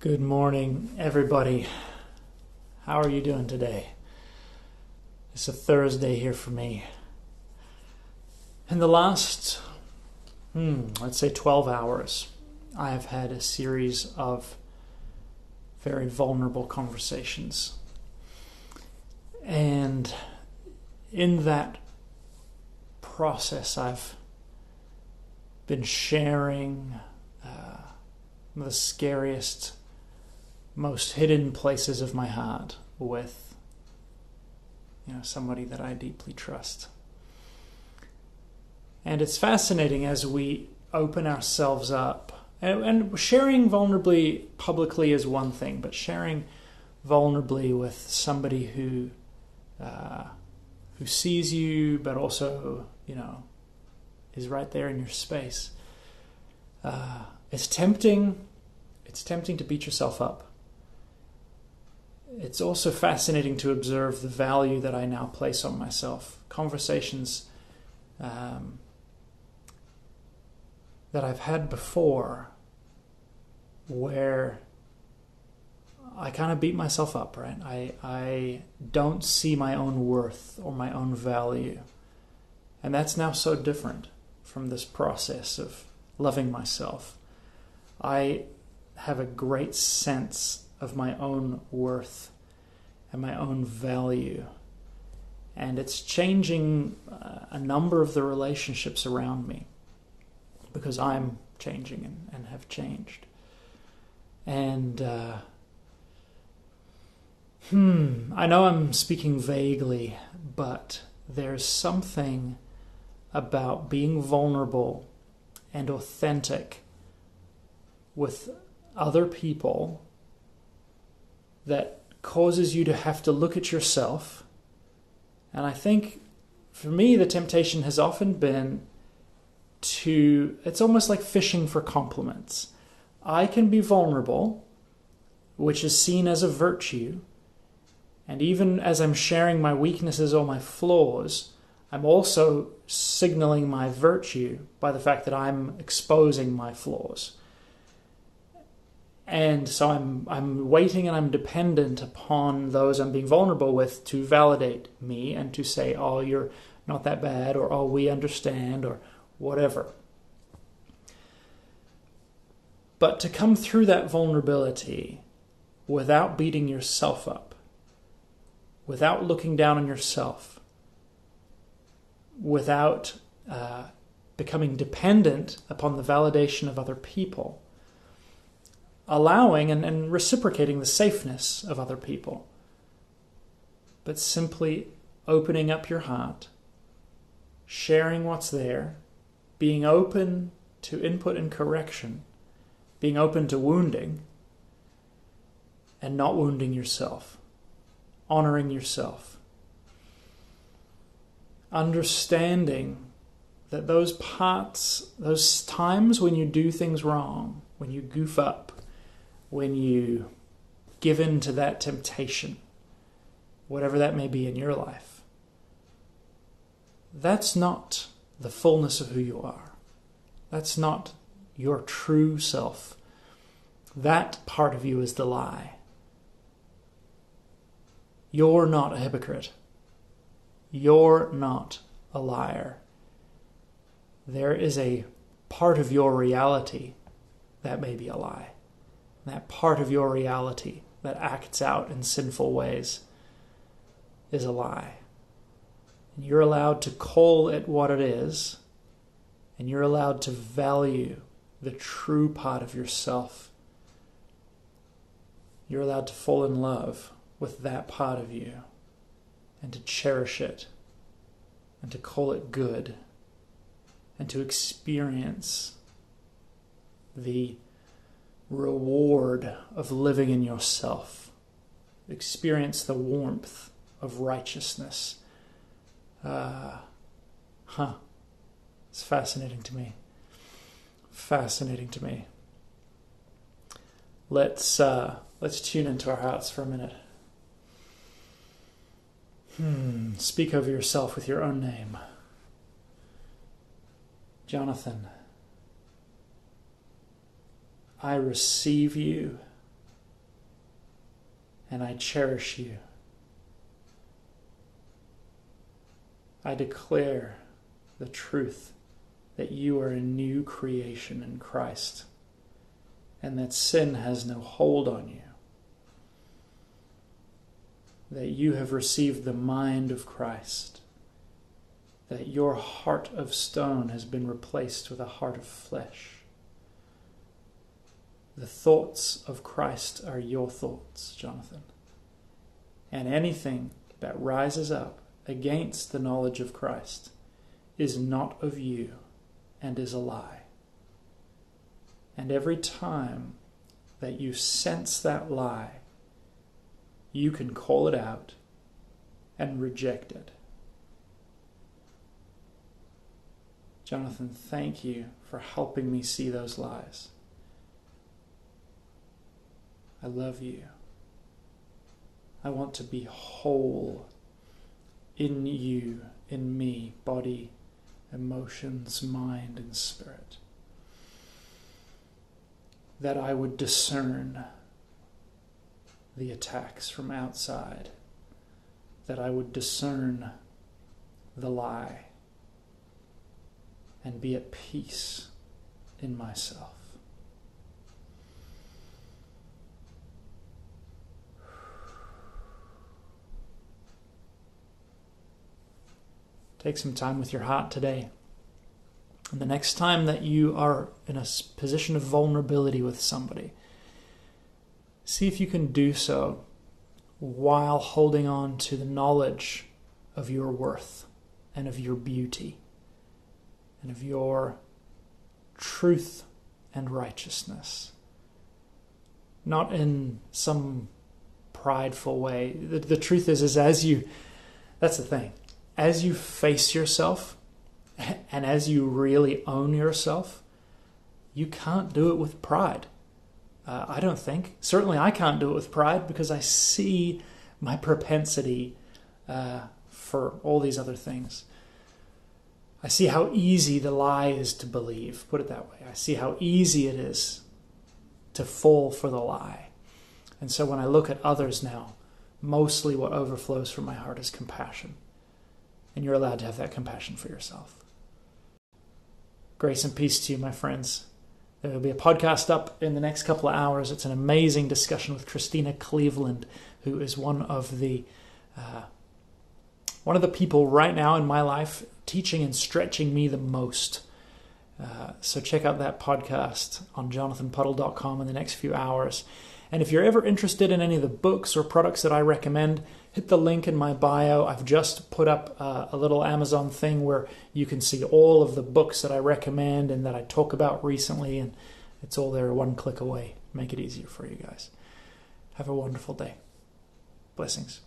Good morning, everybody. How are you doing today? It's a Thursday here for me. In the last, let's say 12 hours, I have had a series of very vulnerable conversations. And in that process, I've been sharing the scariest, most hidden places of my heart with somebody that I deeply trust. And it's fascinating as we open ourselves up, and sharing vulnerably publicly is one thing, but sharing vulnerably with somebody who sees you, but also is right there in your space. It's tempting. It's tempting to beat yourself up. It's also fascinating to observe the value that I now place on myself. Conversations that I've had before where I kind of beat myself up, right? I don't see my own worth or my own value. And that's now so different from this process of loving myself. I have a great sense of my own worth and my own value. And it's changing a number of the relationships around me because I'm changing and have changed. And I know I'm speaking vaguely, but there's something about being vulnerable and authentic with other people that causes you to have to look at yourself. And I think for me the temptation has often been it's almost like fishing for compliments. I can be vulnerable, which is seen as a virtue, and even as I'm sharing my weaknesses or my flaws, I'm also signaling my virtue by the fact that I'm exposing my flaws. And so I'm waiting and I'm dependent upon those I'm being vulnerable with to validate me and to say, oh, you're not that bad, or oh, we understand, or whatever. But to come through that vulnerability without beating yourself up, without looking down on yourself, without becoming dependent upon the validation of other people, allowing and reciprocating the safeness of other people, but simply opening up your heart, sharing what's there, being open to input and correction, being open to wounding, and not wounding yourself, honoring yourself, understanding that those parts, those times when you do things wrong, when you goof up, when you give in to that temptation, whatever that may be in your life, that's not the fullness of who you are. That's not your true self. That part of you is the lie. You're not a hypocrite. You're not a liar. There is a part of your reality that may be a lie. That part of your reality that acts out in sinful ways is a lie. And you're allowed to call it what it is, and you're allowed to value the true part of yourself. You're allowed to fall in love with that part of you and to cherish it and to call it good and to experience the reward of living in yourself. Experience the warmth of righteousness. It's fascinating to me. Fascinating to me. Let's tune into our hearts for a minute. Speak over yourself with your own name. Jonathan, I receive you and I cherish you. I declare the truth that you are a new creation in Christ and that sin has no hold on you. That you have received the mind of Christ. That your heart of stone has been replaced with a heart of flesh. The thoughts of Christ are your thoughts, Jonathan. And anything that rises up against the knowledge of Christ is not of you and is a lie. And every time that you sense that lie, you can call it out and reject it. Jonathan, thank you for helping me see those lies. I love you. I want to be whole in you, in me, body, emotions, mind, and spirit. That I would discern the attacks from outside. That I would discern the lie and be at peace in myself. Take some time with your heart today. And the next time that you are in a position of vulnerability with somebody, see if you can do so while holding on to the knowledge of your worth and of your beauty and of your truth and righteousness. Not in some prideful way. The truth is that's the thing. As you face yourself and as you really own yourself, you can't do it with pride. I don't think. Certainly I can't do it with pride because I see my propensity for all these other things. I see how easy the lie is to believe, put it that way. I see how easy it is to fall for the lie. And so when I look at others now, mostly what overflows from my heart is compassion. And you're allowed to have that compassion for yourself. Grace and peace to you, my friends. There will be a podcast up in the next couple of hours. It's an amazing discussion with Christina Cleveland, who is one of the people right now in my life teaching and stretching me the most. So check out that podcast on jonathanpuddle.com in the next few hours. And if you're ever interested in any of the books or products that I recommend, hit the link in my bio. I've just put up a little Amazon thing where you can see all of the books that I recommend and that I talk about recently, and it's all there one click away. Make it easier for you guys. Have a wonderful day. Blessings.